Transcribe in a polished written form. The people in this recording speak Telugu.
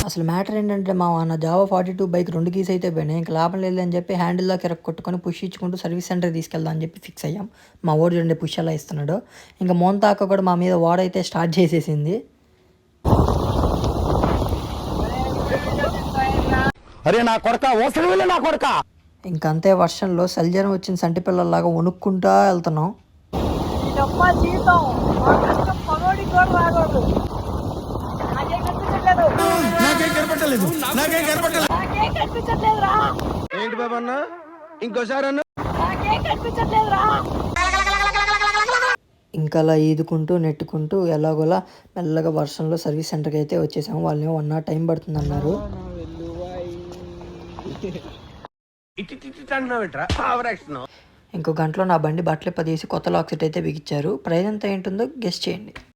అసలు మ్యాటర్ ఏంటంటే మా నా జావా 42 బైక్ 2 కీస్ అయితే పోయినాయి. ఇంకా లాభం లేదని చెప్పి హ్యాండిల్లోకి కొట్టుకొని పుష్ ఇచ్చుకుంటూ సర్వీస్ సెంటర్కి తీసుకెళ్దాం అని చెప్పి ఫిక్స్ అయ్యాం. మా ఓడి చూడండి పుష్ ఎలా ఇస్తున్నాడు. ఇంకా మోంతాక కూడా మా మీద ఓడైతే స్టార్ట్ చేసేసింది. అరే నా కొడక ఓసలి నా కొడక. ఇంకంతే వర్షంలో సల్జరం వచ్చిన సంటి పిల్లల్లాగా వణుక్కుంటా వెళ్తున్నాం. ఏంటి బాబా అన్న ఇంకోసారి అన్న ఇంకా అలా ఈదుకుంటూ నెట్టుకుంటూ ఎలాగోలా మెల్లగా వర్షంలో సర్వీస్ సెంటర్కి అయితే వచ్చేసాము. వాళ్ళని 1 hour టైం పడుతుంది అన్నారు. ఇంకో గంటలో నా బండి బట్టలు పదేసి కొత్త లాక్ సెట్ అయితే బిగించారు. ప్రైస్ ఎంత ఏంటుందో గెస్ చేయండి.